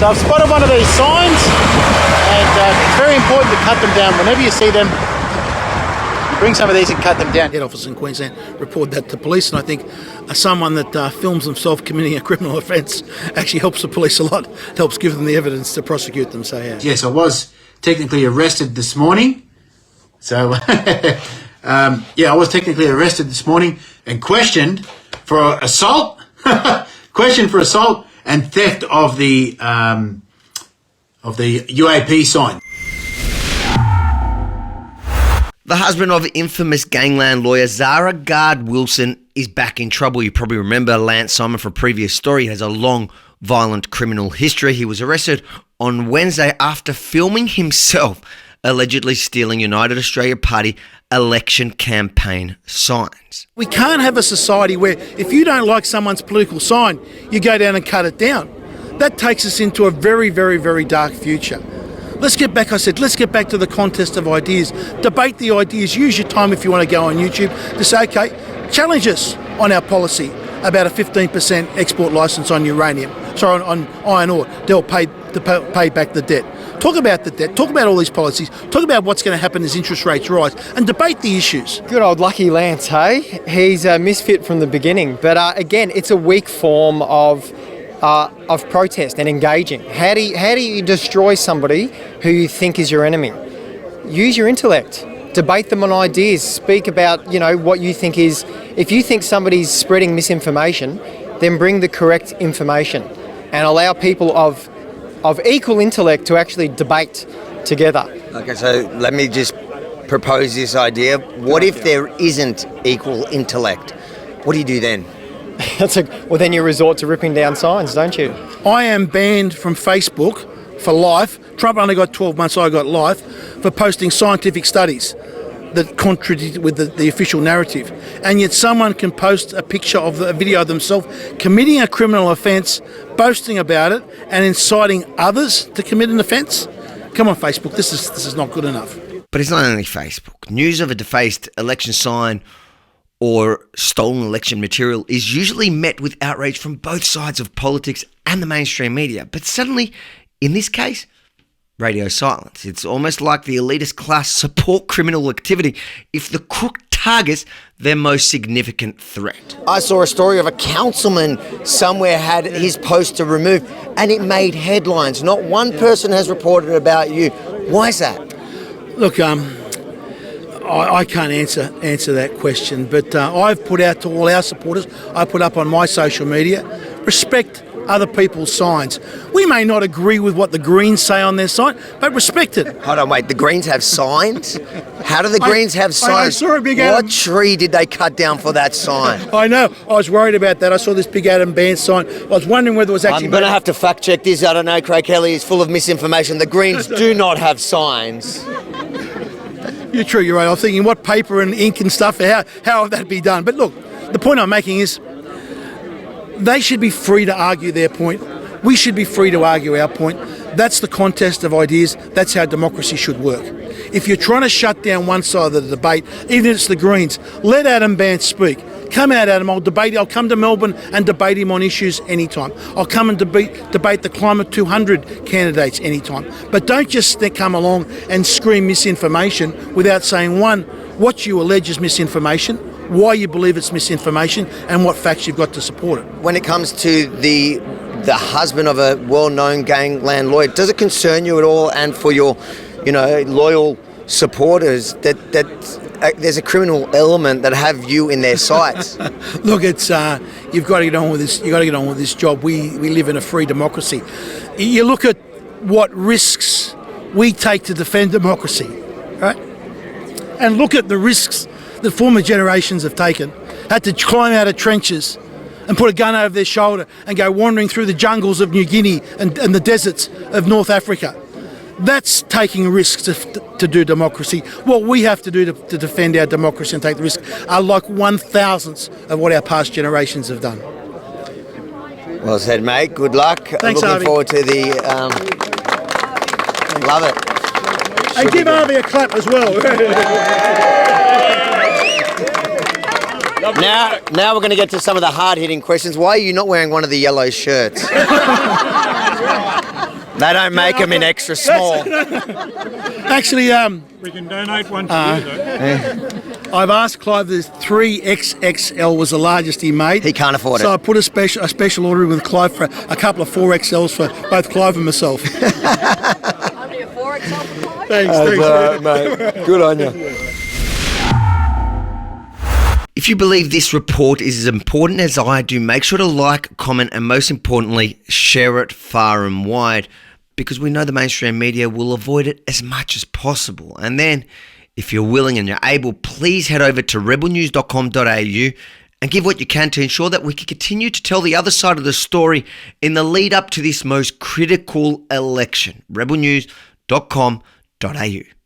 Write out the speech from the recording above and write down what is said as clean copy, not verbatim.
So I've spotted one of these signs, and it's very important to cut them down. Whenever you see them, you bring some of these and cut them down. Head office in Queensland report that to police, and I think someone that films themselves committing a criminal offence actually helps the police a lot. It helps give them the evidence to prosecute them. So yeah. Yes, I was technically arrested this morning. So I was technically arrested this morning and questioned for assault. Questioned for assault and theft of the UAP sign. The husband of infamous gangland lawyer Zara Garde-Wilson is back in trouble. You probably remember Lance Simon from a previous story. He has a long, violent criminal history. He was arrested on Wednesday after filming himself allegedly stealing United Australia Party election campaign signs. We can't have a society where if you don't like someone's political sign, you go down and cut it down. That takes us into a very, very, very dark future. Let's get back to the contest of ideas. Debate the ideas. Use your time if you want to go on YouTube to say, okay, challenge us on our policy about a 15% export licence on uranium. Sorry, on iron ore. They'll pay back the debt. Talk about the debt. Talk about all these policies. Talk about what's going to happen as interest rates rise, and debate the issues. Good old lucky Lance, hey? He's a misfit from the beginning. But again, it's a weak form of protest and engaging. How do you destroy somebody who you think is your enemy? Use your intellect. Debate them on ideas. Speak about, what you think is. If you think somebody's spreading misinformation, then bring the correct information and allow people of equal intellect to actually debate together. Okay, so let me just propose this idea. What if there isn't equal intellect? What do you do then? Well, then you resort to ripping down signs, don't you? I am banned from Facebook for life. Trump only got 12 months, I got life, for posting scientific studies that contradict with the official narrative. And yet someone can post a picture of a video of themselves committing a criminal offence, boasting about it, and inciting others to commit an offence. Come on, Facebook, this is not good enough. But it's not only Facebook. News of a defaced election sign or stolen election material is usually met with outrage from both sides of politics and the mainstream media. But suddenly, in this case, radio silence. It's almost like the elitist class support criminal activity if the crook targets their most significant threat. I saw a story of a councilman somewhere had his poster removed and it made headlines. Not one person has reported about you. Why is that? Look, I can't answer that question, but I've put out to all our supporters, I put up on my social media, respect other people's signs. We may not agree with what the Greens say on their sign, but respect it. Hold on, wait, the Greens have signs? How do the Greens have signs? I saw a big What tree did they cut down for that sign? I know, I was worried about that. I saw this big Adam Ban sign. I was wondering whether it was actually... I'm going to have to fact check this. I don't know, Craig Kelly is full of misinformation. The Greens do not have signs. You're true, you're right. I was thinking what paper and ink and stuff, how would that be done? But look, the point I'm making is they should be free to argue their point. We should be free to argue our point. That's the contest of ideas. That's how democracy should work. If you're trying to shut down one side of the debate, even if it's the Greens, let Adam Bandt speak. Come out, Adam. I'll come to Melbourne and debate him on issues anytime. I'll come and debate the Climate 200 candidates anytime. But don't just come along and scream misinformation without saying, one, what you allege is misinformation, why you believe it's misinformation, and what facts you've got to support it. When it comes to the husband of a well-known gangland lawyer, does it concern you at all, and for your, loyal supporters, that there's a criminal element that have you in their sights? Look, it's you've got to get on with this. You've got to get on with this job. We live in a free democracy. You look at what risks we take to defend democracy, right? And look at the risks that former generations have taken. Had to climb out of trenches and put a gun over their shoulder and go wandering through the jungles of New Guinea and the deserts of North Africa. That's taking risks to do democracy. What we have to do to defend our democracy and take the risk are like 1,000th of what our past generations have done. Well said, mate. Good luck. Thanks, I'm looking Harvey. forward to the... love it. And give Harvey a clap as well. Now we're going to get to some of the hard-hitting questions. Why are you not wearing one of the yellow shirts? They don't make them in extra small. Actually, We can donate one to you, though. I've asked Clive. There's 3XXL was the largest he made. He can't afford it. So I put a special order with Clive for a couple of 4XLs for both Clive and myself. Only a 4XL for Clive? Thanks. Mate. Good on you. If you believe this report is as important as I do, make sure to like, comment, and most importantly, share it far and wide, because we know the mainstream media will avoid it as much as possible. And then, if you're willing and you're able, please head over to rebelnews.com.au and give what you can to ensure that we can continue to tell the other side of the story in the lead up to this most critical election. rebelnews.com.au.